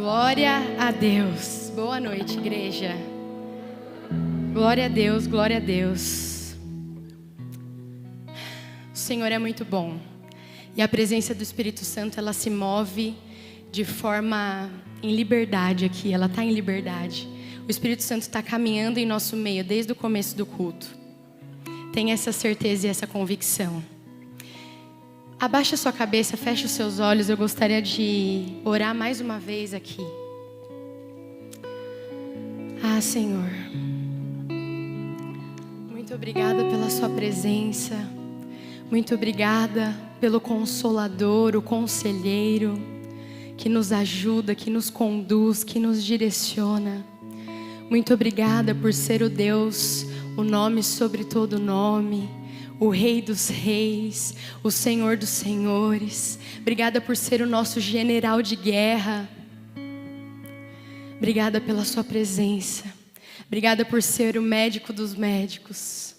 Glória a Deus. Boa noite, igreja. Glória a Deus, glória a Deus. O Senhor é muito bom. E a presença do Espírito Santo, ela se move de forma em liberdade aqui. Ela está em liberdade. O Espírito Santo está caminhando em nosso meio desde o começo do culto. Tenha essa certeza e essa convicção. Abaixa sua cabeça, feche os seus olhos. Eu gostaria de orar mais uma vez aqui. Ah, Senhor, muito obrigada pela sua presença. Muito obrigada pelo Consolador, o Conselheiro, que nos ajuda, que nos conduz, que nos direciona. Muito obrigada por ser o Deus, o nome sobre todo nome, o Rei dos Reis, o Senhor dos Senhores. Obrigada por ser o nosso general de guerra. Obrigada pela sua presença. Obrigada por ser o médico dos médicos.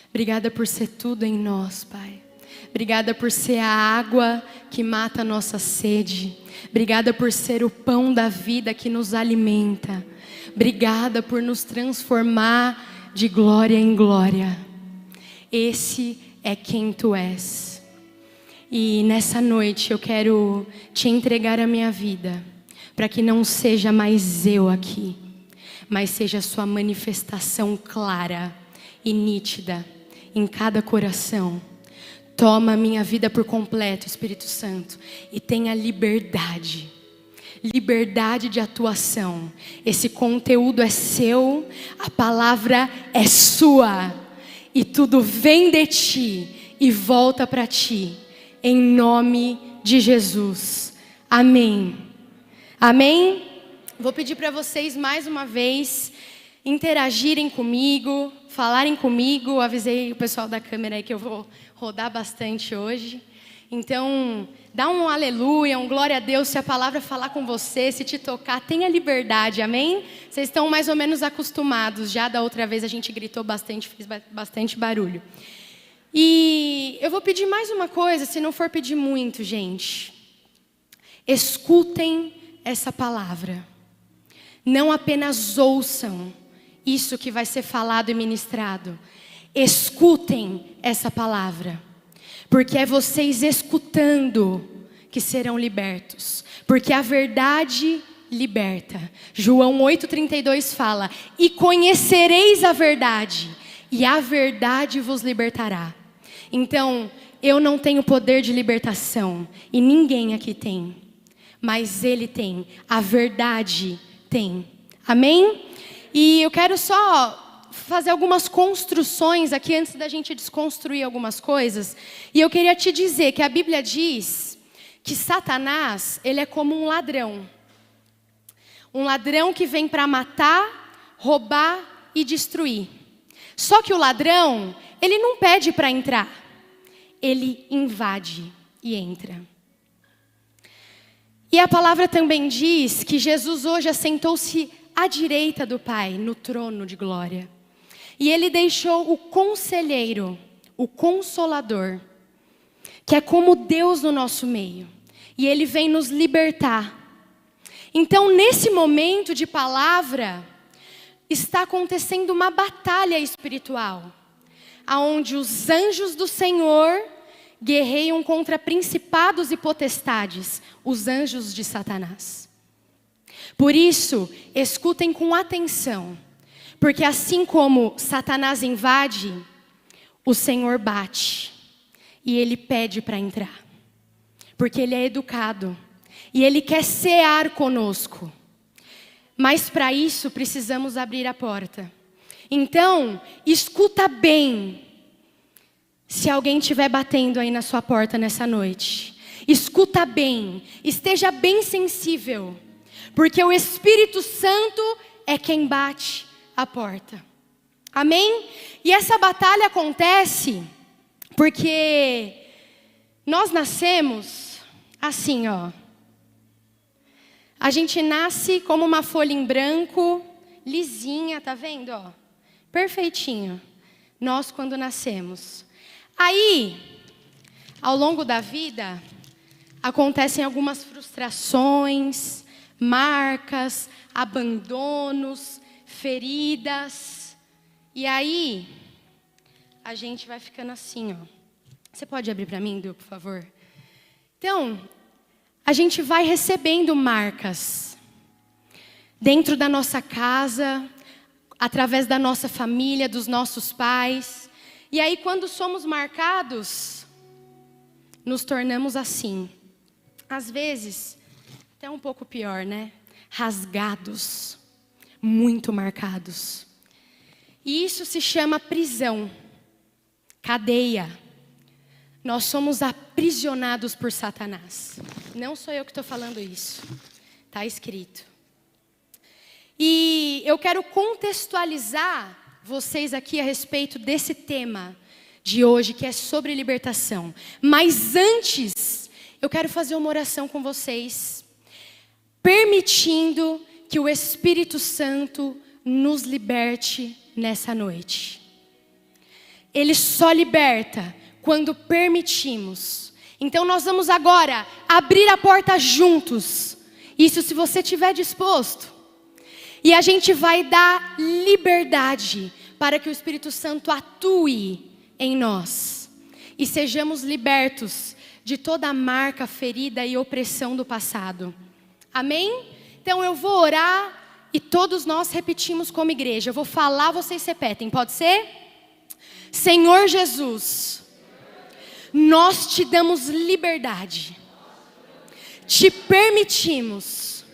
Obrigada por ser tudo em nós, Pai. Obrigada por ser a água que mata a nossa sede. Obrigada por ser o pão da vida que nos alimenta. Obrigada por nos transformar de glória em glória. Esse é quem Tu és. E nessa noite eu quero Te entregar a minha vida, para que não seja mais eu aqui, mas seja a Sua manifestação clara e nítida em cada coração. Toma a minha vida por completo, Espírito Santo, e tenha liberdade. Liberdade de atuação. Esse conteúdo é seu, a palavra é sua, e tudo vem de Ti e volta para Ti, em nome de Jesus. Amém. Amém? Vou pedir para vocês mais uma vez interagirem comigo, falarem comigo. Avisei o pessoal da câmera aí que eu vou rodar bastante hoje. Então, dá um aleluia, um glória a Deus se a palavra falar com você, se te tocar, tenha liberdade, amém? Vocês estão mais ou menos acostumados, já da outra vez a gente gritou bastante, fez bastante barulho. E eu vou pedir mais uma coisa, se não for pedir muito, gente. Escutem essa palavra. Não apenas ouçam isso que vai ser falado e ministrado. Escutem essa palavra. Porque é vocês escutando que serão libertos. Porque a verdade liberta. João 8,32 fala: e conhecereis a verdade, e a verdade vos libertará. Então, eu não tenho poder de libertação, e ninguém aqui tem. Mas Ele tem, a verdade tem. Amém? E eu quero só fazer algumas construções aqui antes da gente desconstruir algumas coisas. E eu queria te dizer que a Bíblia diz que Satanás, ele é como um ladrão. Um ladrão que vem para matar, roubar e destruir. Só que o ladrão, ele não pede para entrar. Ele invade e entra. E a palavra também diz que Jesus hoje assentou-se à direita do Pai, no trono de glória. E Ele deixou o Conselheiro, o Consolador, que é como Deus no nosso meio. E Ele vem nos libertar. Então, nesse momento de palavra, está acontecendo uma batalha espiritual, aonde os anjos do Senhor guerreiam contra principados e potestades, os anjos de Satanás. Por isso, escutem com atenção. Porque assim como Satanás invade, o Senhor bate. E Ele pede para entrar. Porque Ele é educado. E Ele quer cear conosco. Mas para isso precisamos abrir a porta. Então, escuta bem. Se alguém estiver batendo aí na sua porta nessa noite. Escuta bem. Esteja bem sensível. Porque o Espírito Santo é quem bate a porta. Amém? E essa batalha acontece porque nós nascemos assim, ó. A gente nasce como uma folha em branco, lisinha, tá vendo, ó? Perfeitinho. Nós quando nascemos. Aí, ao longo da vida, acontecem algumas frustrações, marcas, abandonos, feridas. E aí, a gente vai ficando assim, ó. Você pode abrir para mim, Du, por favor? Então, a gente vai recebendo marcas dentro da nossa casa, através da nossa família, dos nossos pais. E aí, quando somos marcados, nos tornamos assim. Às vezes, até um pouco pior, né? Rasgados, muito marcados. E isso se chama prisão, cadeia. Nós somos aprisionados por Satanás. Não sou eu que estou falando isso. Está escrito. E eu quero contextualizar vocês aqui a respeito desse tema de hoje, que é sobre libertação. Mas antes, eu quero fazer uma oração com vocês, permitindo que o Espírito Santo nos liberte nessa noite. Ele só liberta quando permitimos. Então nós vamos agora abrir a porta juntos. Isso se você estiver disposto. E a gente vai dar liberdade para que o Espírito Santo atue em nós. E sejamos libertos de toda a marca, ferida e opressão do passado. Amém? Então eu vou orar e todos nós repetimos como igreja. Eu vou falar, vocês repetem, pode ser? Senhor Jesus, nós te damos liberdade, te permitimos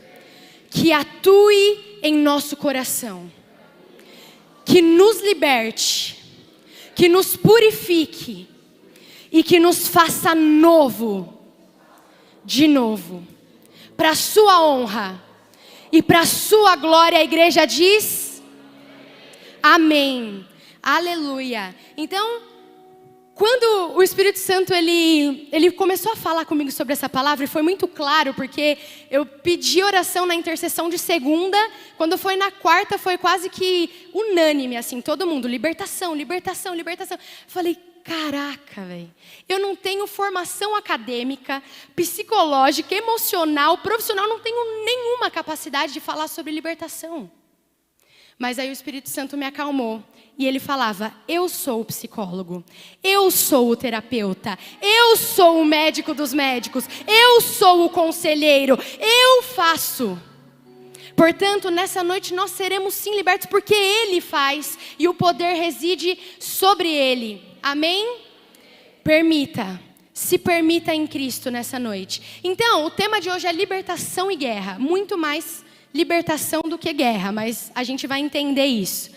que atue em nosso coração, que nos liberte, que nos purifique e que nos faça novo, de novo, para a sua honra e para a sua glória. A igreja diz amém, aleluia. Então, quando o Espírito Santo ele começou a falar comigo sobre essa palavra, e foi muito claro, porque eu pedi oração na intercessão de segunda, quando foi na quarta foi quase que unânime, assim, todo mundo, libertação, libertação, libertação. Falei, caraca, velho, eu não tenho formação acadêmica, psicológica, emocional, profissional, não tenho nenhuma capacidade de falar sobre libertação. Mas aí o Espírito Santo me acalmou. E ele falava, eu sou o psicólogo, eu sou o terapeuta, eu sou o médico dos médicos, eu sou o conselheiro, eu faço. Portanto, nessa noite nós seremos sim libertos, porque Ele faz e o poder reside sobre Ele. Amém? Se permita em Cristo nessa noite. Então, o tema de hoje é libertação e guerra, muito mais libertação do que guerra, mas a gente vai entender isso.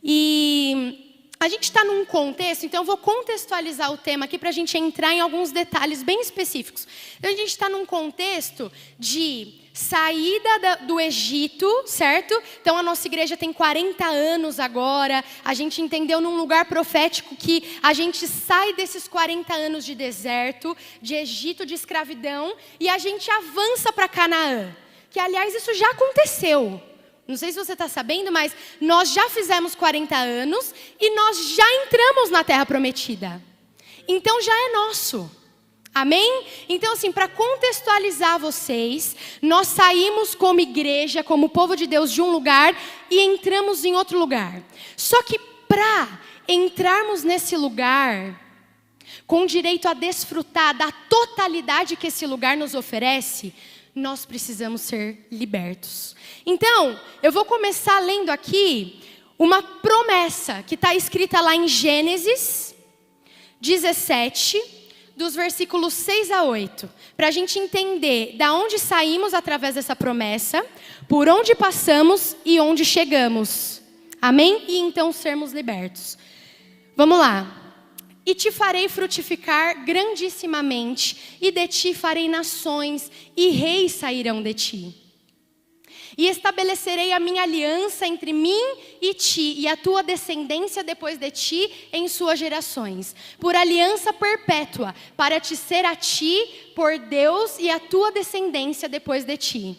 E a gente está num contexto, então eu vou contextualizar o tema aqui para a gente entrar em alguns detalhes bem específicos. Então a gente está num contexto de saída do Egito, certo? Então a nossa igreja tem 40 anos agora, a gente entendeu num lugar profético que a gente sai desses 40 anos de deserto, de Egito, de escravidão, e a gente avança para Canaã, que aliás isso já aconteceu. Não sei se você está sabendo, mas nós já fizemos 40 anos e nós já entramos na Terra Prometida. Então já é nosso. Amém? Então assim, para contextualizar vocês, nós saímos como igreja, como povo de Deus de um lugar e entramos em outro lugar. Só que para entrarmos nesse lugar, com direito a desfrutar da totalidade que esse lugar nos oferece, nós precisamos ser libertos. Então, eu vou começar lendo aqui uma promessa que está escrita lá em Gênesis 17, dos versículos 6 a 8. Para a gente entender da onde saímos através dessa promessa, por onde passamos e onde chegamos. Amém? E então sermos libertos. Vamos lá. E te farei frutificar grandissimamente, e de ti farei nações, e reis sairão de ti. E estabelecerei a minha aliança entre mim e ti, e a tua descendência depois de ti em suas gerações, por aliança perpétua, para te ser a ti por Deus e a tua descendência depois de ti.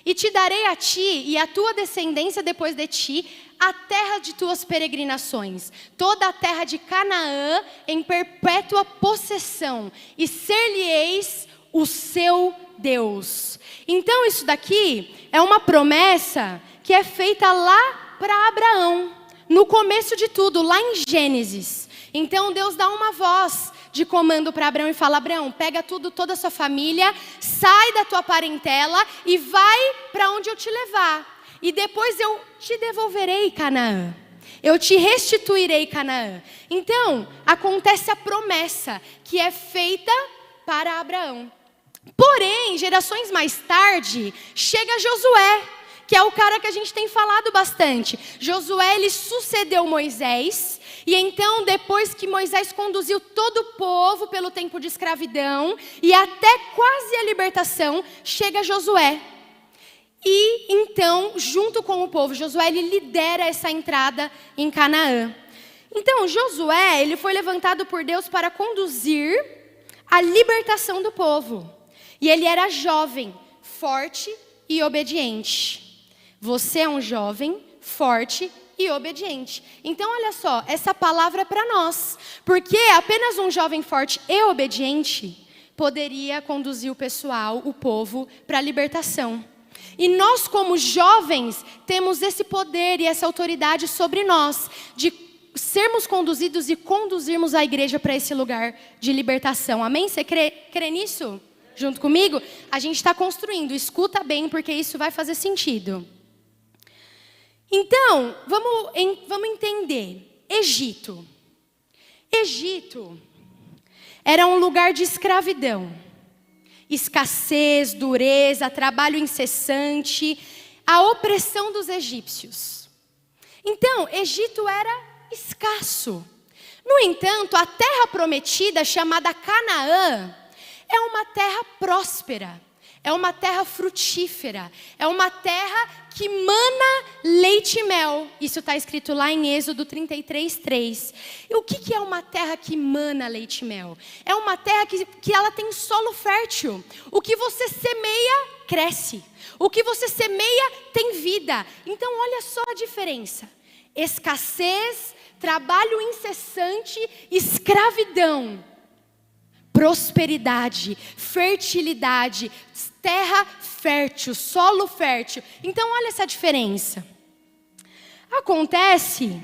E te darei a ti e a tua descendência depois de ti a terra de tuas peregrinações, toda a terra de Canaã em perpétua possessão, e ser-lhe-eis o seu Deus. Então isso daqui é uma promessa que é feita lá para Abraão, no começo de tudo, lá em Gênesis. Então Deus dá uma voz de comando para Abraão e fala: Abraão, pega tudo, toda a sua família, sai da tua parentela e vai para onde eu te levar. E depois eu te devolverei Canaã. Eu te restituirei Canaã. Então, acontece a promessa que é feita para Abraão. Porém, gerações mais tarde, chega Josué, que é o cara que a gente tem falado bastante. Josué, ele sucedeu Moisés. E então, depois que Moisés conduziu todo o povo pelo tempo de escravidão, e até quase a libertação, chega Josué. E então, junto com o povo, Josué, ele lidera essa entrada em Canaã. Então, Josué, ele foi levantado por Deus para conduzir a libertação do povo. E ele era jovem, forte e obediente. Você é um jovem, forte e obediente. Então, olha só, essa palavra é para nós. Porque apenas um jovem forte e obediente poderia conduzir o pessoal, o povo, para a libertação. E nós, como jovens, temos esse poder e essa autoridade sobre nós, de sermos conduzidos e conduzirmos a igreja para esse lugar de libertação. Amém? Você crê nisso? Junto comigo? A gente está construindo, escuta bem, porque isso vai fazer sentido. Então, vamos entender. Egito. Egito era um lugar de escravidão. Escassez, dureza, trabalho incessante, a opressão dos egípcios. Então, Egito era escasso. No entanto, a terra prometida, chamada Canaã, é uma terra próspera, é uma terra frutífera, é uma terra que mana leite e mel. Isso está escrito lá em Êxodo 33:3. E o que é uma terra que mana leite e mel? É uma terra que ela tem solo fértil. O que você semeia, cresce. O que você semeia, tem vida. Então, olha só a diferença. Escassez, trabalho incessante, escravidão. Prosperidade, fertilidade, terra fértil, solo fértil. Então, olha essa diferença. Acontece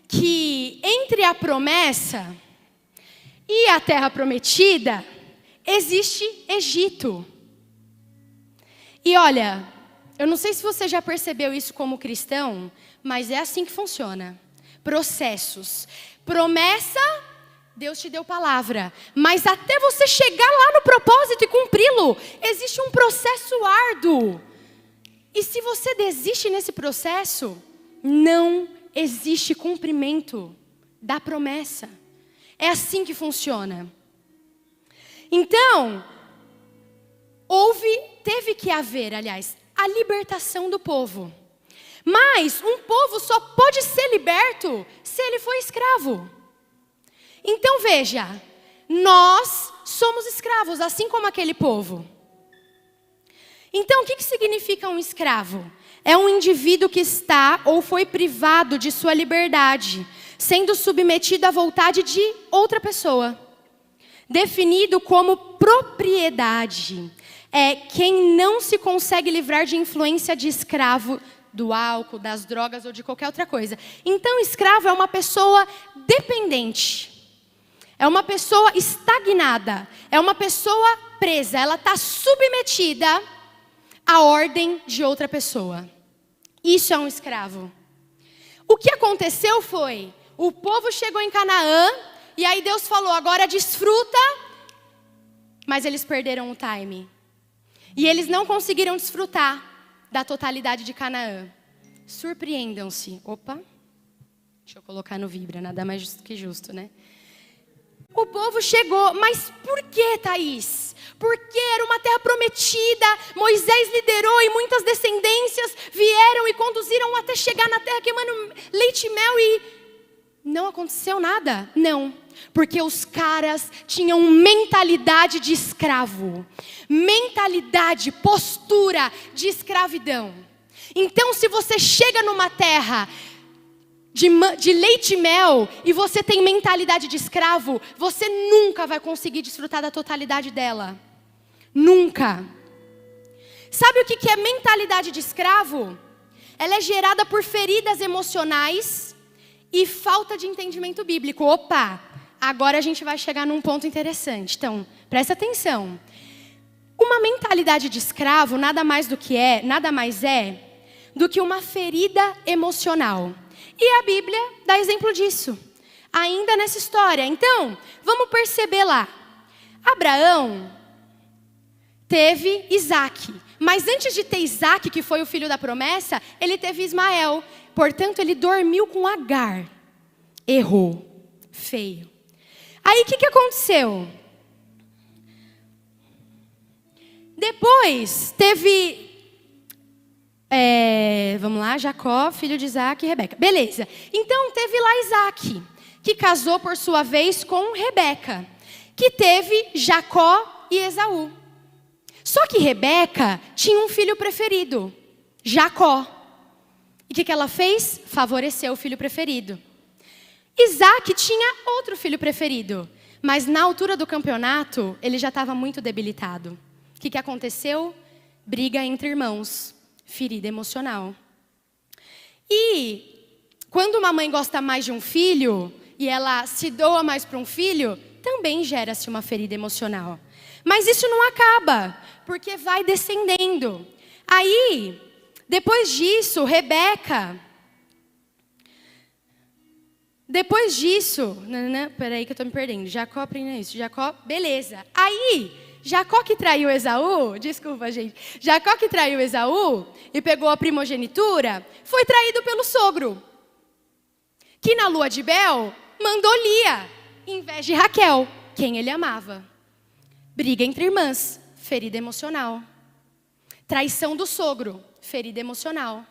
que entre a promessa e a terra prometida, existe Egito. E olha, eu não sei se você já percebeu isso como cristão, mas é assim que funciona. Processos. Promessa, Deus te deu palavra, mas até você chegar lá no propósito e cumpri-lo, existe um processo árduo. E se você desiste nesse processo, não existe cumprimento da promessa. É assim que funciona. Então, teve que haver, aliás, a libertação do povo. Mas um povo só pode ser liberto se ele for escravo. Então veja, nós somos escravos, assim como aquele povo. Então o que significa um escravo? É um indivíduo que está ou foi privado de sua liberdade, sendo submetido à vontade de outra pessoa. Definido como propriedade. É quem não se consegue livrar de influência de escravo, do álcool, das drogas ou de qualquer outra coisa. Então escravo é uma pessoa dependente. É uma pessoa estagnada, é uma pessoa presa, ela está submetida à ordem de outra pessoa. Isso é um escravo. O que aconteceu foi, o povo chegou em Canaã, e aí Deus falou, agora desfruta, mas eles perderam o time. E eles não conseguiram desfrutar da totalidade de Canaã. Surpreendam-se. Opa, deixa eu colocar no vibra, nada mais justo que justo, né? O povo chegou, mas por que, Thaís? Porque era uma terra prometida, Moisés liderou e muitas descendências vieram e conduziram até chegar na terra queimando leite e mel e não aconteceu nada? Não, porque os caras tinham mentalidade de escravo, mentalidade, postura de escravidão. Então, se você chega numa terra de leite e mel e você tem mentalidade de escravo, você nunca vai conseguir desfrutar da totalidade dela. Nunca. Sabe o que é mentalidade de escravo? Ela é gerada por feridas emocionais e falta de entendimento bíblico. Opa, agora a gente vai chegar num ponto interessante. Então, presta atenção. Uma mentalidade de escravo nada mais é do que uma ferida emocional. E a Bíblia dá exemplo disso, ainda nessa história. Então, vamos perceber lá. Abraão teve Isaac. Mas antes de ter Isaac, que foi o filho da promessa, ele teve Ismael. Portanto, ele dormiu com Agar. Errou. Feio. Aí, o que aconteceu? Depois, teve... vamos lá, Jacó, filho de Isaac e Rebeca. Beleza. Então, teve lá Isaac, que casou por sua vez com Rebeca, que teve Jacó e Esaú. Só que Rebeca tinha um filho preferido, Jacó. E o que ela fez? Favoreceu o filho preferido. Isaac tinha outro filho preferido, mas na altura do campeonato, ele já estava muito debilitado. O que aconteceu? Briga entre irmãos, ferida emocional. E quando uma mãe gosta mais de um filho, e ela se doa mais para um filho, também gera-se uma ferida emocional. Mas isso não acaba, porque vai descendendo. Aí, depois disso, peraí que eu estou me perdendo. Jacó aprendeu isso. Beleza. Aí, Jacó que traiu Esaú, Jacó que traiu Esaú e pegou a primogenitura, foi traído pelo sogro, que na lua de Bel mandou Lia, em vez de Raquel, quem ele amava. Briga entre irmãs, ferida emocional. Traição do sogro, ferida emocional.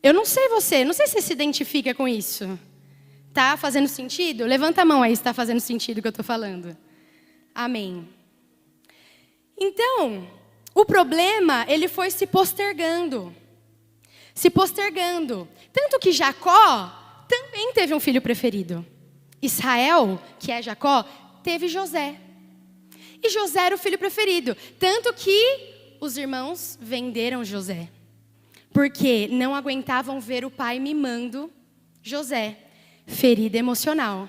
Eu não sei não sei se você se identifica com isso. Tá fazendo sentido? Levanta a mão aí se está fazendo sentido o que eu estou falando. Amém. Então, o problema, ele foi se postergando. Tanto que Jacó também teve um filho preferido. Israel, que é Jacó, teve José. E José era o filho preferido. Tanto que os irmãos venderam José. Porque não aguentavam ver o pai mimando José. Ferida emocional.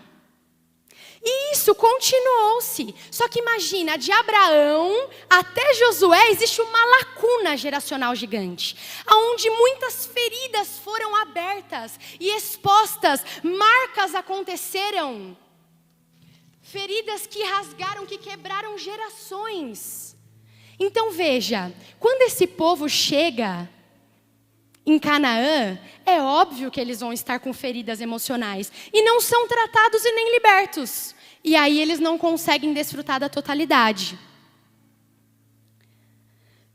E isso continuou-se. Só que imagina, de Abraão até Josué existe uma lacuna geracional gigante, onde muitas feridas foram abertas e expostas, marcas aconteceram. Feridas que rasgaram, que quebraram gerações. Então veja, quando esse povo chega em Canaã, é óbvio que eles vão estar com feridas emocionais. E não são tratados e nem libertos. E aí eles não conseguem desfrutar da totalidade.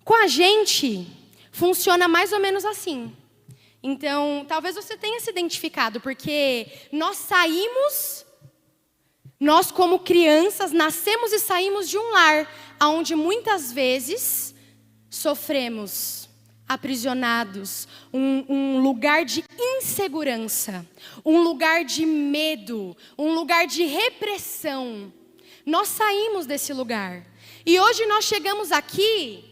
Com a gente, funciona mais ou menos assim. Então, talvez você tenha se identificado, porque nós como crianças, nascemos e saímos de um lar, onde muitas vezes sofremos aprisionados, um lugar de insegurança, um lugar de medo, um lugar de repressão. Nós saímos desse lugar. E hoje nós chegamos aqui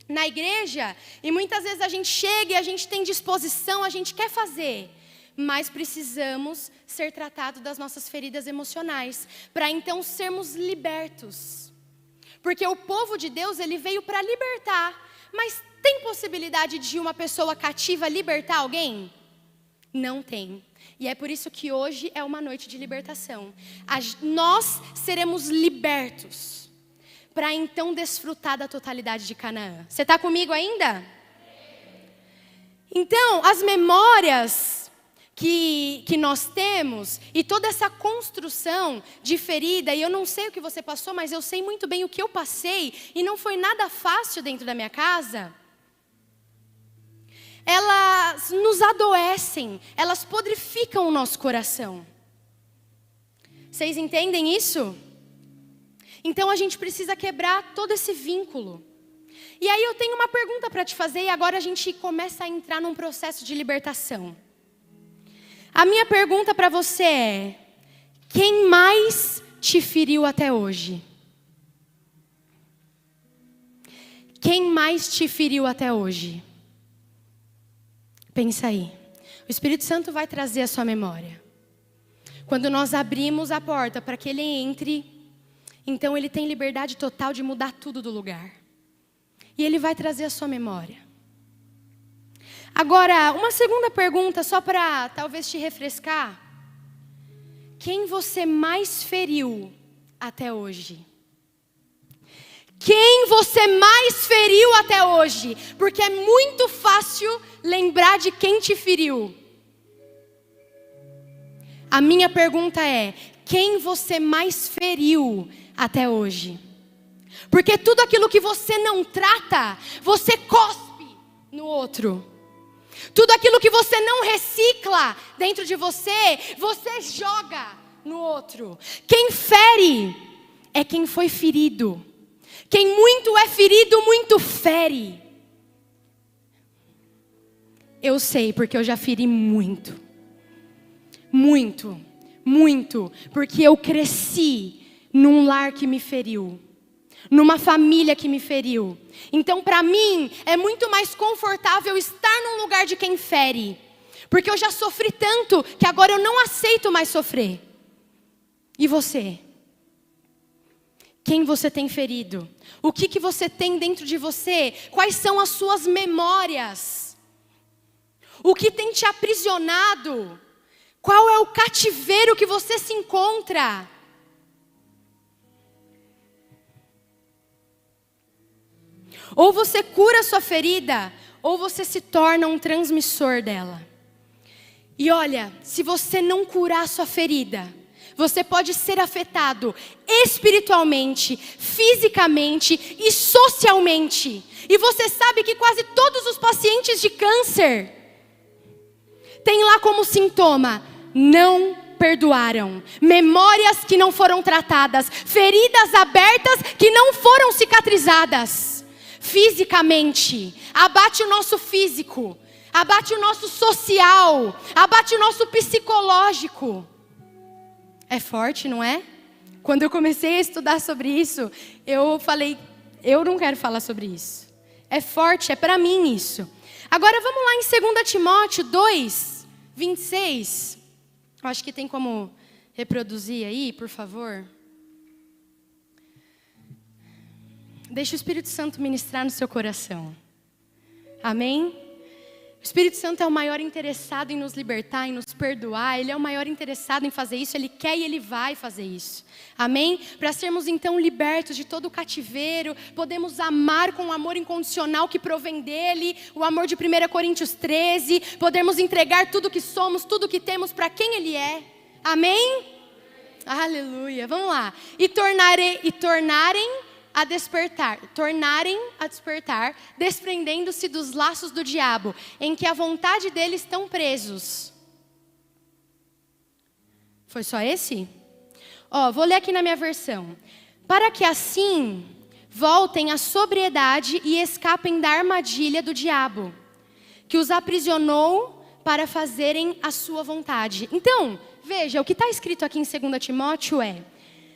na igreja e muitas vezes a gente chega e a gente tem disposição, a gente quer fazer, mas precisamos ser tratados das nossas feridas emocionais, para então sermos libertos. Porque o povo de Deus, ele veio para libertar, mas tem possibilidade de uma pessoa cativa libertar alguém? Não tem. E é por isso que hoje é uma noite de libertação. Nós seremos libertos para então desfrutar da totalidade de Canaã. Você está comigo ainda? Então, as memórias que nós temos e toda essa construção de ferida, e eu não sei o que você passou, mas eu sei muito bem o que eu passei, e não foi nada fácil dentro da minha casa. Elas nos adoecem, elas podrificam o nosso coração. Vocês entendem isso? Então a gente precisa quebrar todo esse vínculo. E aí eu tenho uma pergunta para te fazer e agora a gente começa a entrar num processo de libertação. A minha pergunta para você é: quem mais te feriu até hoje? Quem mais te feriu até hoje? Pensa aí. O Espírito Santo vai trazer a sua memória. Quando nós abrimos a porta para que Ele entre, então Ele tem liberdade total de mudar tudo do lugar. E Ele vai trazer a sua memória. Agora, uma segunda pergunta, só para talvez te refrescar. Quem você mais feriu até hoje? Quem você mais feriu até hoje? Porque é muito fácil lembrar de quem te feriu. A minha pergunta é: quem você mais feriu até hoje? Porque tudo aquilo que você não trata, você cospe no outro. Tudo aquilo que você não recicla dentro de você, você joga no outro. Quem fere é quem foi ferido. Quem muito é ferido, muito fere. Eu sei, porque eu já feri muito. Muito, muito. Porque eu cresci num lar que me feriu. Numa família que me feriu. Então, para mim, é muito mais confortável estar num lugar de quem fere. Porque eu já sofri tanto que agora eu não aceito mais sofrer. E você? Quem você tem ferido? O que você tem dentro de você? Quais são as suas memórias? O que tem te aprisionado? Qual é o cativeiro que você se encontra? Ou você cura a sua ferida, ou você se torna um transmissor dela. E olha, se você não curar a sua ferida, você pode ser afetado espiritualmente, fisicamente e socialmente. E você sabe que quase todos os pacientes de câncer têm lá como sintoma: não perdoaram, memórias que não foram tratadas, feridas abertas que não foram cicatrizadas. Fisicamente, abate o nosso físico, abate o nosso social, abate o nosso psicológico. É forte, não é? Quando eu comecei a estudar sobre isso, eu falei: eu não quero falar sobre isso. É forte, é para mim isso. Agora vamos lá em 2 Timóteo 2, 26. Eu acho que tem como reproduzir aí, por favor. Deixa o Espírito Santo ministrar no seu coração. Amém? O Espírito Santo é o maior interessado em nos libertar, em nos perdoar. Ele é o maior interessado em fazer isso. Ele quer e Ele vai fazer isso. Amém? Para sermos então libertos de todo o cativeiro, podemos amar com o amor incondicional que provém dEle, o amor de 1 Coríntios 13, podemos entregar tudo que somos, tudo que temos para quem Ele é. Amém? Aleluia. Vamos lá. Tornarem a despertar, desprendendo-se dos laços do diabo, em que a vontade dele estão presos. Foi só esse? Vou ler aqui na minha versão. Para que assim voltem à sobriedade e escapem da armadilha do diabo, que os aprisionou para fazerem a sua vontade. Então, veja, o que está escrito aqui em 2 Timóteo é: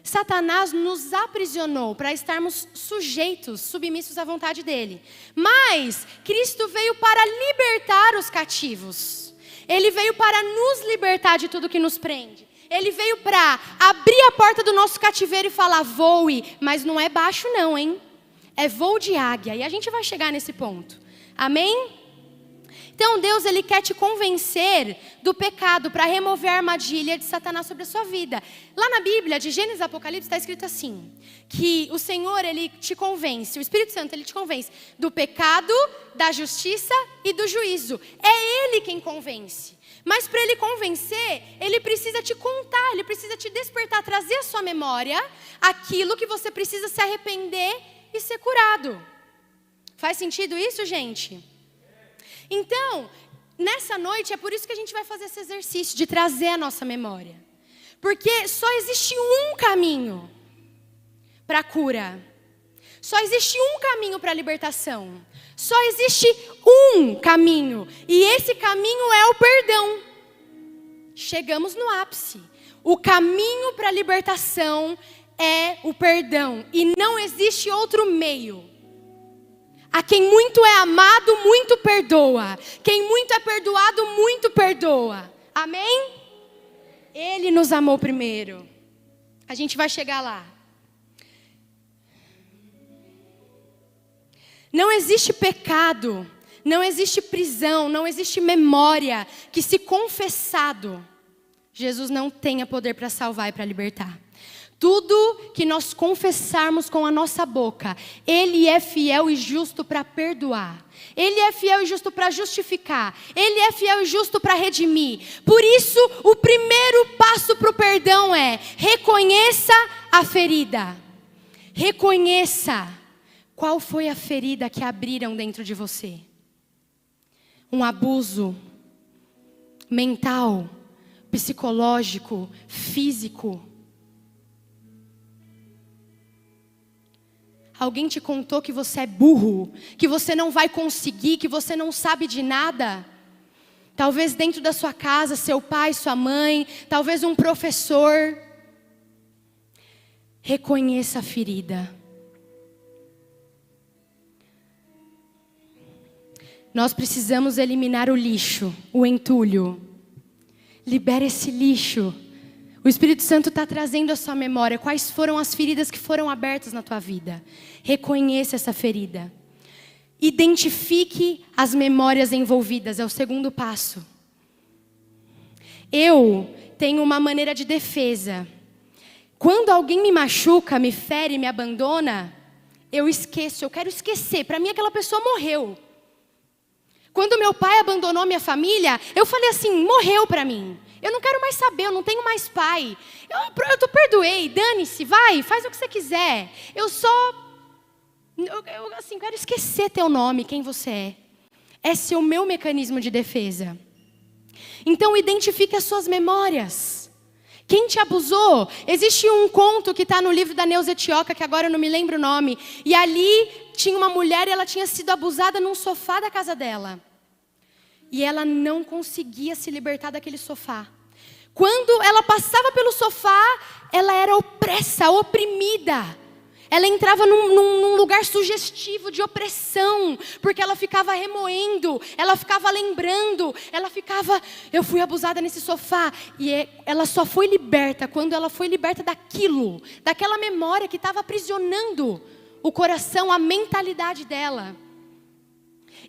Satanás nos aprisionou para estarmos sujeitos, submissos à vontade dele. Mas Cristo veio para libertar os cativos. Ele veio para nos libertar de tudo que nos prende. Ele veio para abrir a porta do nosso cativeiro e falar: voe, mas não é baixo não, hein? É voo de águia. E a gente vai chegar nesse ponto. Amém? Então Deus, Ele quer te convencer do pecado para remover a armadilha de Satanás sobre a sua vida. Lá na Bíblia, de Gênesis e Apocalipse, está escrito assim: que o Senhor, Ele te convence, o Espírito Santo, Ele te convence do pecado, da justiça e do juízo. É Ele quem convence. Mas para Ele convencer, Ele precisa te contar, Ele precisa te despertar, trazer à sua memória aquilo que você precisa se arrepender e ser curado. Faz sentido isso, gente? Então, nessa noite, é por isso que a gente vai fazer esse exercício de trazer a nossa memória. Porque só existe um caminho para a cura. Só existe um caminho para a libertação. Só existe um caminho. E esse caminho é o perdão. Chegamos no ápice. O caminho para a libertação é o perdão. E não existe outro meio. A quem muito é amado, muito perdoa. Quem muito é perdoado, muito perdoa. Amém? Ele nos amou primeiro. A gente vai chegar lá. Não existe pecado, não existe prisão, não existe memória que, se confessado, Jesus não tenha poder para salvar e para libertar. Tudo que nós confessarmos com a nossa boca, Ele é fiel e justo para perdoar. Ele é fiel e justo para justificar. Ele é fiel e justo para redimir. Por isso, o primeiro passo para o perdão é: reconheça a ferida. Reconheça qual foi a ferida que abriram dentro de você. Um abuso mental, psicológico, físico. Alguém te contou que você é burro, que você não vai conseguir, que você não sabe de nada. Talvez dentro da sua casa, seu pai, sua mãe, talvez um professor. Reconheça a ferida. Nós precisamos eliminar o lixo, o entulho. Libera esse lixo. O Espírito Santo está trazendo à sua memória quais foram as feridas que foram abertas na tua vida. Reconheça essa ferida. Identifique as memórias envolvidas, é o segundo passo. Eu tenho uma maneira de defesa. Quando alguém me machuca, me fere, me abandona, eu esqueço, eu quero esquecer. Para mim aquela pessoa morreu. Quando meu pai abandonou minha família, eu falei assim: morreu para mim. Eu não quero mais saber, eu não tenho mais pai. Eu perdoei, dane-se, vai, faz o que você quiser. Eu assim, quero esquecer teu nome, quem você é. Esse é o meu mecanismo de defesa. Então identifique as suas memórias. Quem te abusou? Existe um conto que está no livro da Neuza Etioca, que agora eu não me lembro o nome. E ali tinha uma mulher e ela tinha sido abusada num sofá da casa dela. E ela não conseguia se libertar daquele sofá. Quando ela passava pelo sofá, ela era opressa, oprimida. Ela entrava num lugar sugestivo de opressão, porque ela ficava remoendo, ela ficava lembrando, eu fui abusada nesse sofá. E ela só foi liberta quando ela foi liberta daquela memória que estava aprisionando o coração, a mentalidade dela.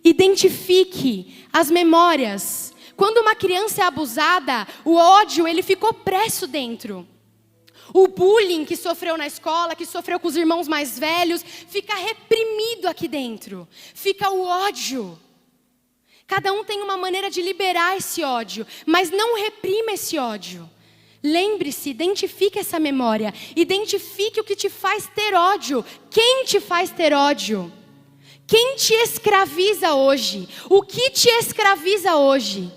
Identifique as memórias. Quando uma criança é abusada, o ódio, ele fica opresso dentro. O bullying que sofreu na escola, que sofreu com os irmãos mais velhos, fica reprimido aqui dentro. Fica o ódio. Cada um tem uma maneira de liberar esse ódio, mas não reprima esse ódio. Lembre-se, identifique essa memória. Identifique o que te faz ter ódio. Quem te faz ter ódio? Quem te escraviza hoje? O que te escraviza hoje?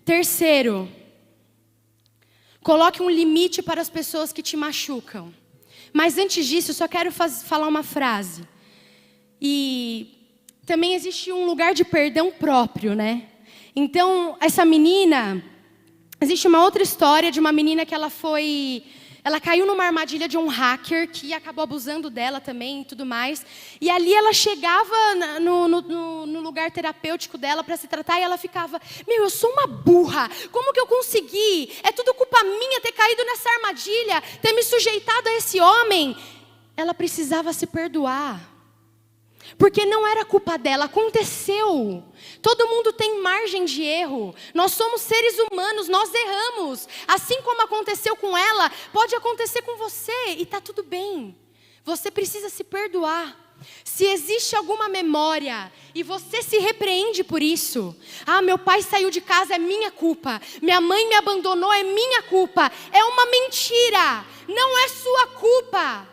Terceiro, coloque um limite para as pessoas que te machucam. Mas antes disso, eu só quero falar uma frase. E também existe um lugar de perdão próprio, né? Então, essa menina, existe uma outra história de uma menina que ela caiu numa armadilha de um hacker que acabou abusando dela também e tudo mais. E ali ela chegava no lugar terapêutico dela para se tratar e ela ficava: eu sou uma burra, como que eu consegui? É tudo culpa minha ter caído nessa armadilha, ter me sujeitado a esse homem. Ela precisava se perdoar. Porque não era culpa dela, aconteceu. Todo mundo tem margem de erro. Nós somos seres humanos, nós erramos. Assim como aconteceu com ela, pode acontecer com você e está tudo bem. Você precisa se perdoar. Se existe alguma memória e você se repreende por isso: meu pai saiu de casa, é minha culpa. Minha mãe me abandonou, é minha culpa. É uma mentira, não é sua culpa.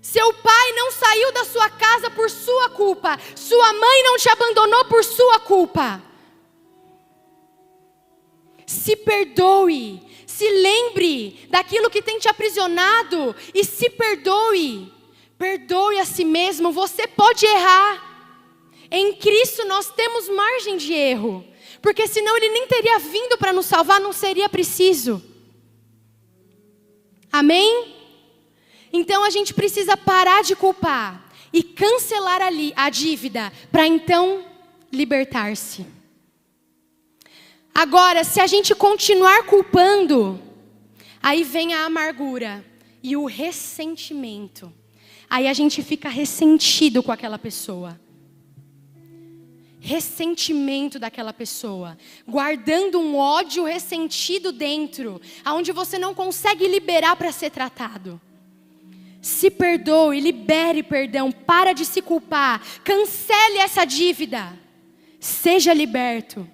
Seu pai não saiu da sua casa por sua culpa. Sua mãe não te abandonou por sua culpa. Se perdoe. Se lembre daquilo que tem te aprisionado e se perdoe. Perdoe a si mesmo, você pode errar. Em Cristo nós temos margem de erro. Porque senão Ele nem teria vindo para nos salvar, não seria preciso. Amém? Então a gente precisa parar de culpar e cancelar a dívida para então libertar-se. Agora, se a gente continuar culpando, aí vem a amargura e o ressentimento. Aí a gente fica ressentido com aquela pessoa. Ressentimento daquela pessoa, guardando um ódio ressentido dentro, aonde você não consegue liberar para ser tratado. Se perdoe, libere perdão, para de se culpar, cancele essa dívida, seja liberto.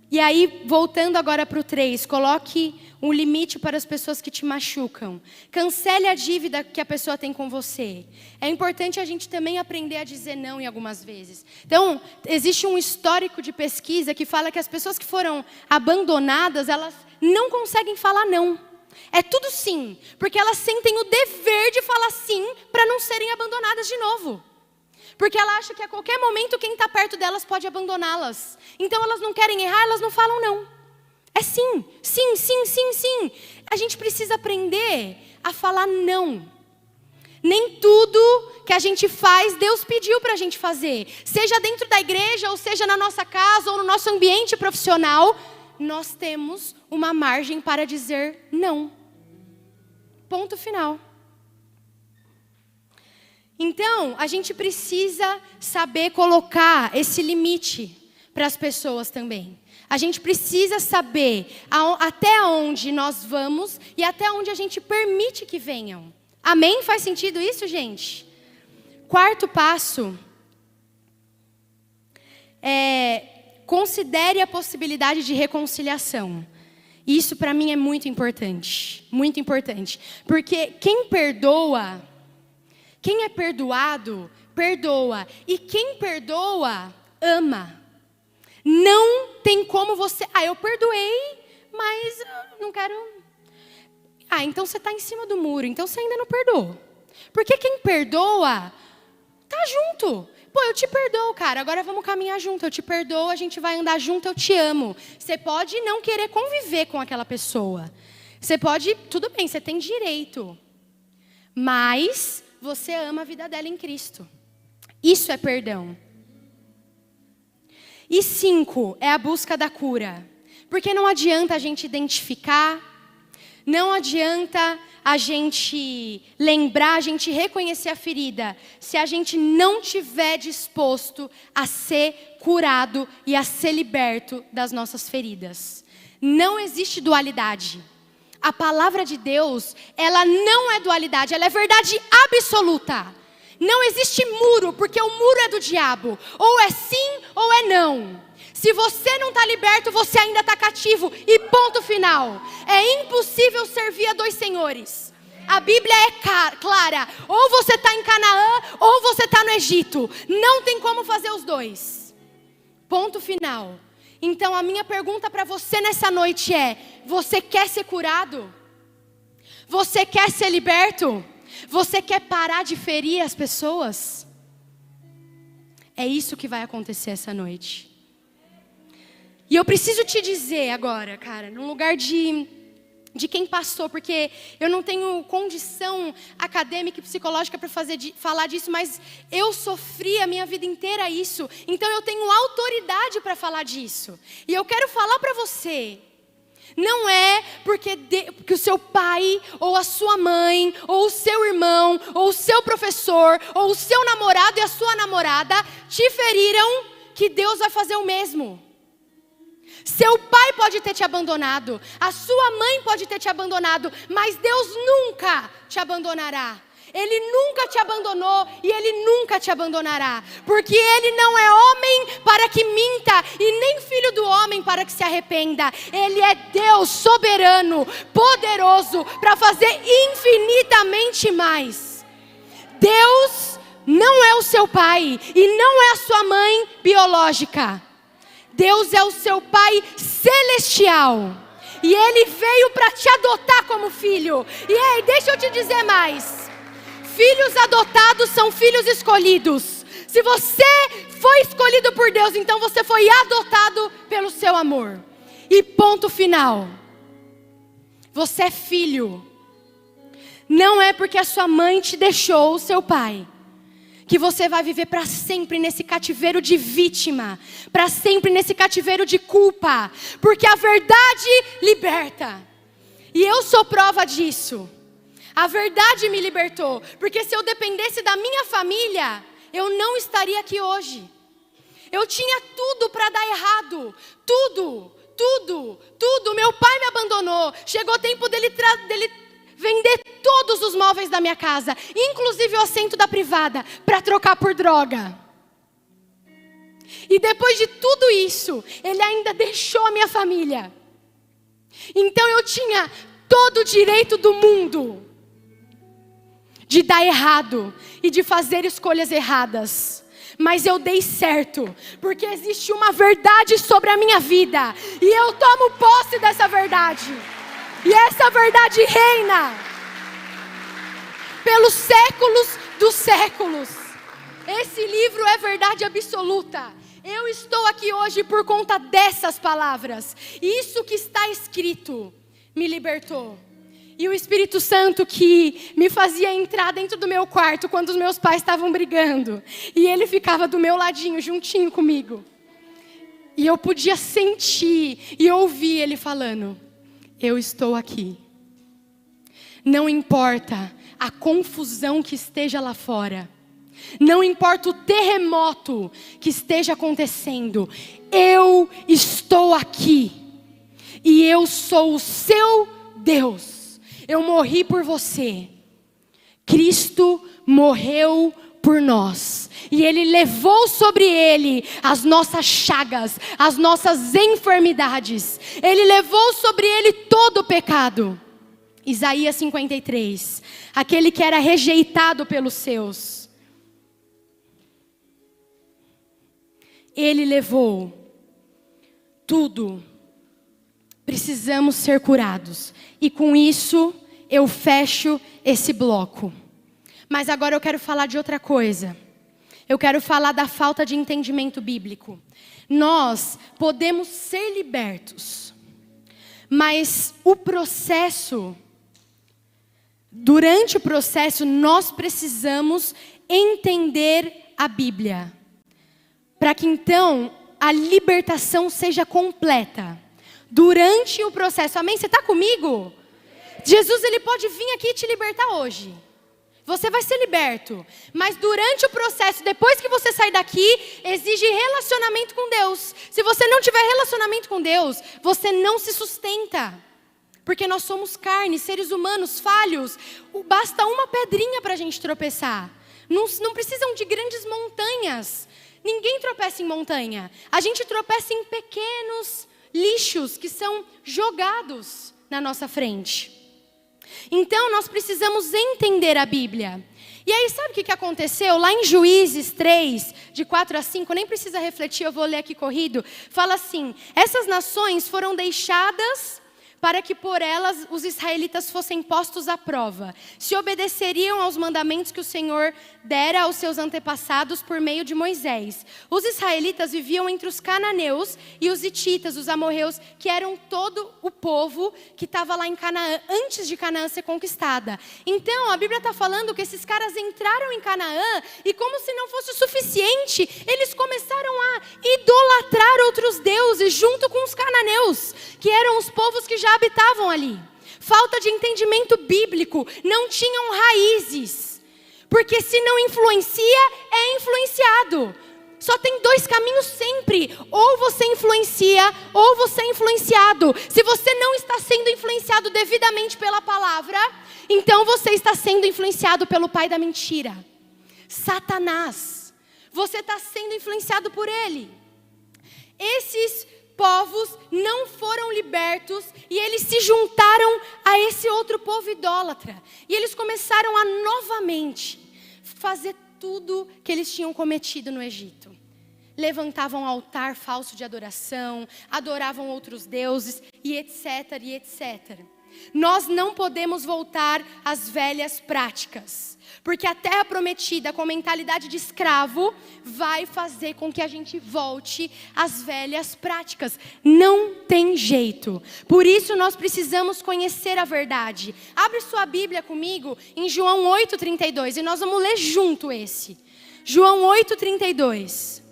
E aí, voltando agora para o 3, coloque um limite para as pessoas que te machucam. Cancele a dívida que a pessoa tem com você. É importante a gente também aprender a dizer não em algumas vezes. Então, existe um histórico de pesquisa que fala que as pessoas que foram abandonadas, elas não conseguem falar não. É tudo sim, porque elas sentem o dever de falar sim para não serem abandonadas de novo. Porque ela acha que a qualquer momento quem está perto delas pode abandoná-las. Então elas não querem errar, elas não falam não. É sim, sim, sim, sim, sim. A gente precisa aprender a falar não. Nem tudo que a gente faz, Deus pediu para a gente fazer. Seja dentro da igreja, ou seja na nossa casa, ou no nosso ambiente profissional, nós temos uma margem para dizer não. Ponto final. Então, a gente precisa saber colocar esse limite para as pessoas também. A gente precisa saber até onde nós vamos e até onde a gente permite que venham. Amém? Faz sentido isso, gente? Quarto passo considere a possibilidade de reconciliação. Isso para mim é muito importante, porque quem perdoa, quem é perdoado, perdoa, e quem perdoa, ama. Não tem como você, eu perdoei, mas eu não quero. Então você está em cima do muro, então você ainda não perdoou. Porque quem perdoa, tá junto. Pô, eu te perdoo, cara, agora vamos caminhar junto. Eu te perdoo, a gente vai andar junto, eu te amo. Você pode não querer conviver com aquela pessoa. Você pode, tudo bem, você tem direito. Mas você ama a vida dela em Cristo. Isso é perdão. E 5, é a busca da cura. Porque não adianta a gente identificar, não adianta a gente lembrar, a gente reconhecer a ferida, se a gente não tiver disposto a ser curado e a ser liberto das nossas feridas. Não existe dualidade. A palavra de Deus, ela não é dualidade, ela é verdade absoluta. Não existe muro, porque o muro é do diabo. Ou é sim ou é não. Se você não está liberto, você ainda está cativo. E ponto final. É impossível servir a dois senhores. A Bíblia é clara. Ou você está em Canaã, ou você está no Egito. Não tem como fazer os dois. Ponto final. Então a minha pergunta para você nessa noite é: você quer ser curado? Você quer ser liberto? Você quer parar de ferir as pessoas? É isso que vai acontecer essa noite. E eu preciso te dizer agora, cara, num lugar de quem passou, porque eu não tenho condição acadêmica e psicológica para falar disso, mas eu sofri a minha vida inteira isso, então eu tenho autoridade para falar disso. E eu quero falar para você, não é porque o seu pai, ou a sua mãe, ou o seu irmão, ou o seu professor, ou o seu namorado e a sua namorada te feriram, que Deus vai fazer o mesmo. Seu pai pode ter te abandonado, a sua mãe pode ter te abandonado, mas Deus nunca te abandonará. Ele nunca te abandonou e Ele nunca te abandonará. Porque Ele não é homem para que minta e nem filho do homem para que se arrependa. Ele é Deus soberano, poderoso para fazer infinitamente mais. Deus não é o seu pai e não é a sua mãe biológica. Deus é o seu Pai celestial. E Ele veio para te adotar como filho. E ei, deixa eu te dizer mais. Filhos adotados são filhos escolhidos. Se você foi escolhido por Deus, então você foi adotado pelo seu amor. E ponto final. Você é filho. Não é porque a sua mãe te deixou, o seu pai, que você vai viver para sempre nesse cativeiro de vítima, para sempre nesse cativeiro de culpa, porque a verdade liberta. E eu sou prova disso. A verdade me libertou, porque se eu dependesse da minha família, eu não estaria aqui hoje. Eu tinha tudo para dar errado, tudo. Meu pai me abandonou. Chegou o tempo dele vender todos os móveis da minha casa, inclusive o assento da privada, para trocar por droga. E depois de tudo isso, ele ainda deixou a minha família. Então eu tinha todo o direito do mundo de dar errado e de fazer escolhas erradas. Mas eu dei certo, porque existe uma verdade sobre a minha vida, e eu tomo posse dessa verdade. E essa verdade reina pelos séculos dos séculos. Esse livro é verdade absoluta. Eu estou aqui hoje por conta dessas palavras. Isso que está escrito me libertou. E o Espírito Santo que me fazia entrar dentro do meu quarto quando os meus pais estavam brigando. E ele ficava do meu ladinho, juntinho comigo. E eu podia sentir e ouvir ele falando: eu estou aqui. Não importa a confusão que esteja lá fora. Não importa o terremoto que esteja acontecendo. Eu estou aqui. E eu sou o seu Deus. Eu morri por você. Cristo morreu por nós. E Ele levou sobre Ele as nossas chagas, as nossas enfermidades. Ele levou sobre Ele todo o pecado. Isaías 53. Aquele que era rejeitado pelos seus. Ele levou tudo. Precisamos ser curados. E com isso eu fecho esse bloco. Mas agora eu quero falar de outra coisa. Eu quero falar da falta de entendimento bíblico. Nós podemos ser libertos, mas durante o processo, nós precisamos entender a Bíblia, para que então a libertação seja completa. Durante o processo, amém? Você está comigo? Jesus, ele pode vir aqui e te libertar hoje. Você vai ser liberto. Mas durante o processo, depois que você sair daqui, exige relacionamento com Deus. Se você não tiver relacionamento com Deus, você não se sustenta. Porque nós somos carne, seres humanos, falhos. Basta uma pedrinha para a gente tropeçar. Não precisam de grandes montanhas. Ninguém tropeça em montanha. A gente tropeça em pequenos lixos que são jogados na nossa frente. Então nós precisamos entender a Bíblia. E aí sabe o que aconteceu? Lá em Juízes 3, de 4 a 5, nem precisa refletir, eu vou ler aqui corrido. Fala assim: essas nações foram deixadas para que por elas os israelitas fossem postos à prova, se obedeceriam aos mandamentos que o Senhor dera aos seus antepassados por meio de Moisés. Os israelitas viviam entre os cananeus e os hititas, os amorreus, que eram todo o povo que estava lá em Canaã, antes de Canaã ser conquistada. Então a Bíblia está falando que esses caras entraram em Canaã e, como se não fosse o suficiente, eles começaram a idolatrar outros deuses junto com os cananeus, que eram os povos que já habitavam ali. Falta de entendimento bíblico, não tinham raízes. Porque se não influencia, é influenciado. Só tem dois caminhos sempre: ou você influencia, ou você é influenciado. Se você não está sendo influenciado devidamente pela palavra, então você está sendo influenciado pelo pai da mentira, Satanás. Você está sendo influenciado por ele. Esses povos não foram libertos e eles se juntaram a esse outro povo idólatra. E eles começaram a novamente fazer tudo que eles tinham cometido no Egito. levantavam altar falso de adoração, adoravam outros deuses e etc, e etc. Nós não podemos voltar às velhas práticas, porque a terra prometida com mentalidade de escravo vai fazer com que a gente volte às velhas práticas. Não tem jeito. Por isso nós precisamos conhecer a verdade. Abre sua Bíblia comigo em João 8:32 e nós vamos ler junto esse. João 8:32.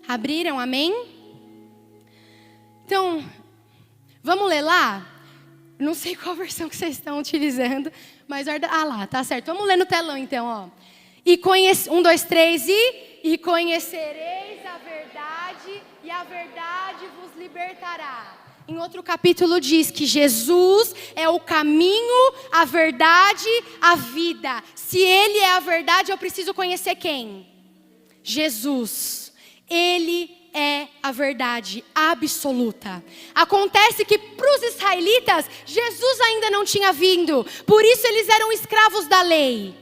Abriram, amém? Então, vamos ler lá? Não sei qual versão que vocês estão utilizando, mas... lá, tá certo. Vamos ler no telão, então, ó. Um, dois, três, e conhecereis a verdade, e a verdade vos libertará. Em outro capítulo diz que Jesus é o caminho, a verdade, a vida. Se Ele é a verdade, eu preciso conhecer quem? Jesus. Ele é a verdade absoluta. Acontece que para os israelitas, Jesus ainda não tinha vindo. Por isso eles eram escravos da lei.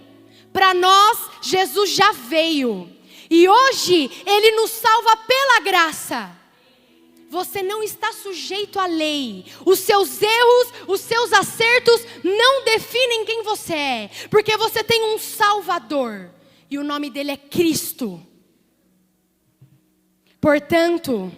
Para nós, Jesus já veio. E hoje, Ele nos salva pela graça. Você não está sujeito à lei. Os seus erros, os seus acertos não definem quem você é. Porque você tem um Salvador. E o nome dele é Cristo. Portanto,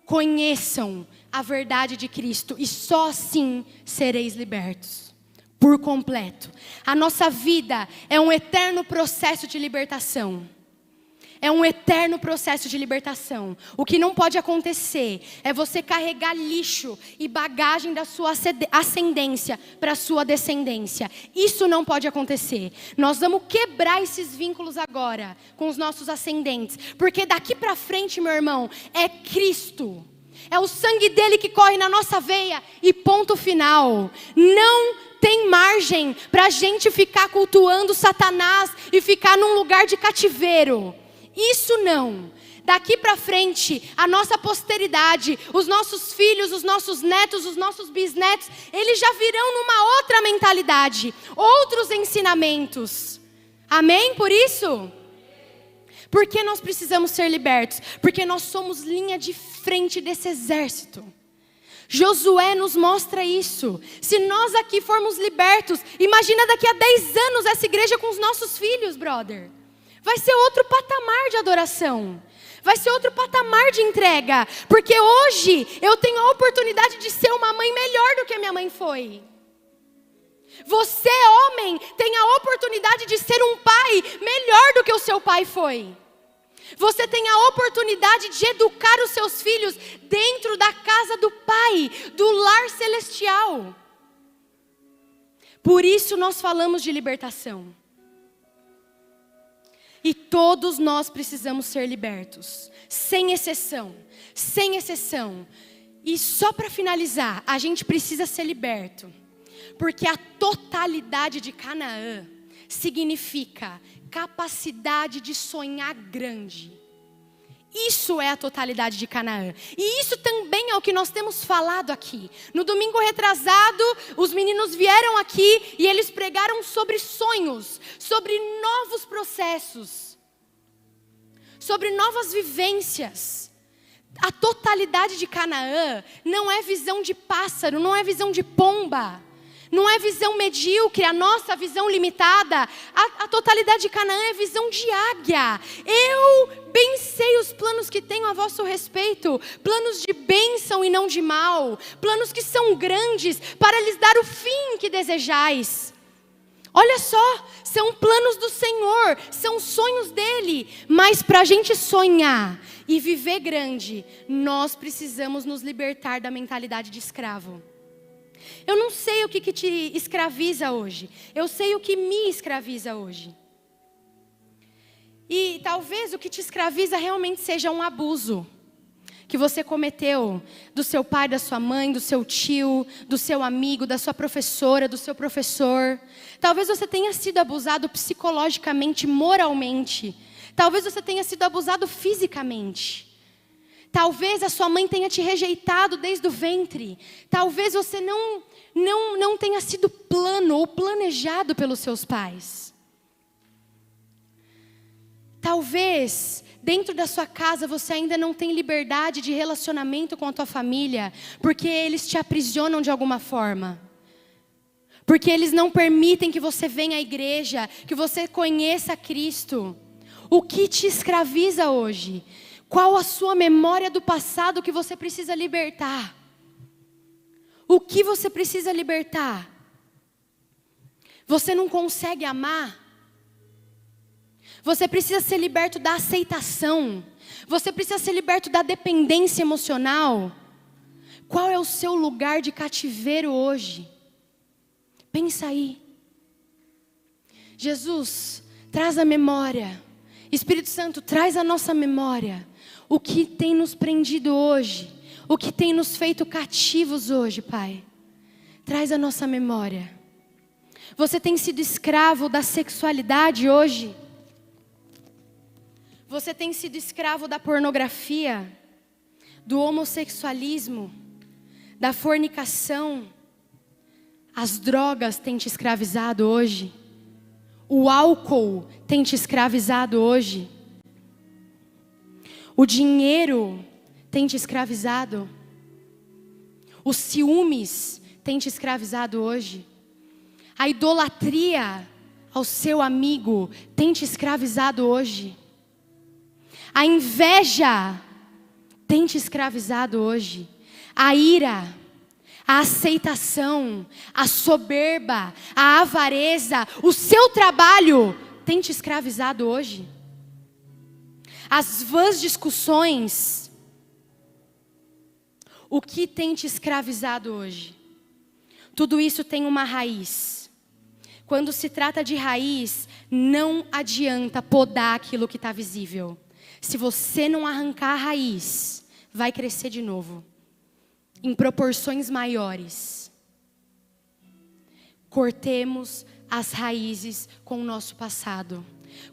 conheçam a verdade de Cristo e só assim sereis libertos, por completo. A nossa vida é um eterno processo de libertação. É um eterno processo de libertação. O que não pode acontecer é você carregar lixo e bagagem da sua ascendência para a sua descendência. Isso não pode acontecer. Nós vamos quebrar esses vínculos agora com os nossos ascendentes. Porque daqui para frente, meu irmão, é Cristo. É o sangue dele que corre na nossa veia e ponto final. Não tem margem para a gente ficar cultuando Satanás e ficar num lugar de cativeiro. Isso não. Daqui para frente, a nossa posteridade, os nossos filhos, os nossos netos, os nossos bisnetos, eles já virão numa outra mentalidade, outros ensinamentos. Amém? Por isso? Por que nós precisamos ser libertos? Porque nós somos linha de frente desse exército. Josué nos mostra isso. Se nós aqui formos libertos, imagina daqui a 10 anos essa igreja com os nossos filhos, brother. Vai ser outro patamar de adoração. Vai ser outro patamar de entrega. Porque hoje eu tenho a oportunidade de ser uma mãe melhor do que a minha mãe foi. Você, homem, tem a oportunidade de ser um pai melhor do que o seu pai foi. Você tem a oportunidade de educar os seus filhos dentro da casa do Pai, do lar celestial. Por isso nós falamos de libertação. E todos nós precisamos ser libertos, sem exceção, sem exceção. E só para finalizar, a gente precisa ser liberto, porque a totalidade de Canaã significa capacidade de sonhar grande. Isso é a totalidade de Canaã. E isso também é o que nós temos falado aqui. No domingo retrasado, os meninos vieram aqui e eles pregaram sobre sonhos, sobre novos processos, sobre novas vivências. A totalidade de Canaã não é visão de pássaro, não é visão de pomba. Não é visão medíocre, a nossa visão limitada. A totalidade de Canaã é visão de águia. Eu bem sei os planos que tenho a vosso respeito. Planos de bênção e não de mal. Planos que são grandes para lhes dar o fim que desejais. Olha só, são planos do Senhor, são sonhos dEle. Mas para a gente sonhar e viver grande, nós precisamos nos libertar da mentalidade de escravo. Eu não sei o que te escraviza hoje. Eu sei o que me escraviza hoje. E talvez o que te escraviza realmente seja um abuso que você cometeu do seu pai, da sua mãe, do seu tio, do seu amigo, da sua professora, do seu professor. Talvez você tenha sido abusado psicologicamente, moralmente. Talvez você tenha sido abusado fisicamente. Talvez a sua mãe tenha te rejeitado desde o ventre. Talvez você não tenha sido plano ou planejado pelos seus pais. Talvez dentro da sua casa você ainda não tem liberdade de relacionamento com a tua família, porque eles te aprisionam de alguma forma. Porque eles não permitem que você venha à igreja, que você conheça Cristo. O que te escraviza hoje? Qual a sua memória do passado que você precisa libertar? O que você precisa libertar? Você não consegue amar? Você precisa ser liberto da aceitação. Você precisa ser liberto da dependência emocional. Qual é o seu lugar de cativeiro hoje? Pensa aí. Jesus, traz a memória. Espírito Santo, traz a nossa memória. O que tem nos prendido hoje? O que tem nos feito cativos hoje, Pai? Traz a nossa memória. Você tem sido escravo da sexualidade hoje? Você tem sido escravo da pornografia, do homossexualismo, da fornicação? As drogas têm te escravizado hoje? O álcool tem te escravizado hoje? O dinheiro tem te escravizado? Os ciúmes têm te escravizado hoje? A idolatria ao seu amigo tem te escravizado hoje? A inveja tem te escravizado hoje? A ira, a aceitação, a soberba, a avareza, o seu trabalho tem te escravizado hoje? As vãs discussões, o que tem te escravizado hoje? Tudo isso tem uma raiz. Quando se trata de raiz, não adianta podar aquilo que está visível. Se você não arrancar a raiz, vai crescer de novo, em proporções maiores. Cortemos as raízes com o nosso passado.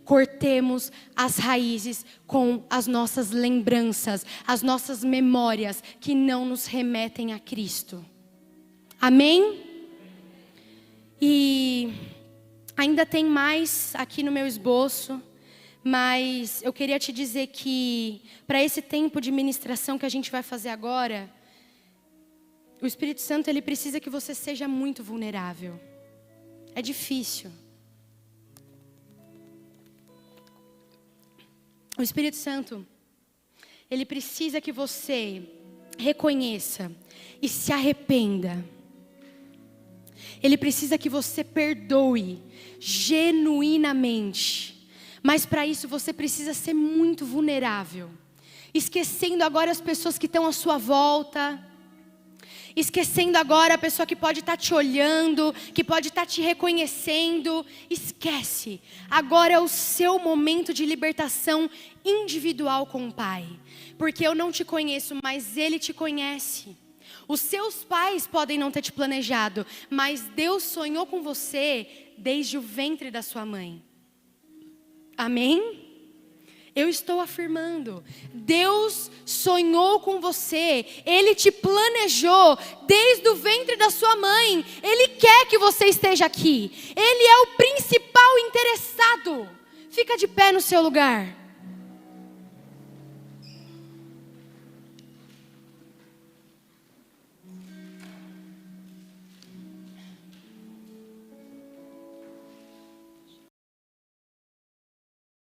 Cortemos as raízes com as nossas lembranças, as nossas memórias que não nos remetem a Cristo. Amém? E ainda tem mais aqui no meu esboço, mas eu queria te dizer que para esse tempo de ministração que a gente vai fazer agora, o Espírito Santo, ele precisa que você seja muito vulnerável. É difícil. O Espírito Santo, ele precisa que você reconheça e se arrependa. Ele precisa que você perdoe genuinamente. Mas para isso você precisa ser muito vulnerável. Esquecendo agora as pessoas que estão à sua volta. Esquecendo agora a pessoa que pode estar te olhando, que pode estar te reconhecendo. Esquece. Agora é o seu momento de libertação individual com o Pai. Porque eu não te conheço, mas Ele te conhece. Os seus pais podem não ter te planejado, mas Deus sonhou com você desde o ventre da sua mãe. Amém? Eu estou afirmando, Deus sonhou com você, Ele te planejou desde o ventre da sua mãe, Ele quer que você esteja aqui, Ele é o principal interessado. Fica de pé no seu lugar.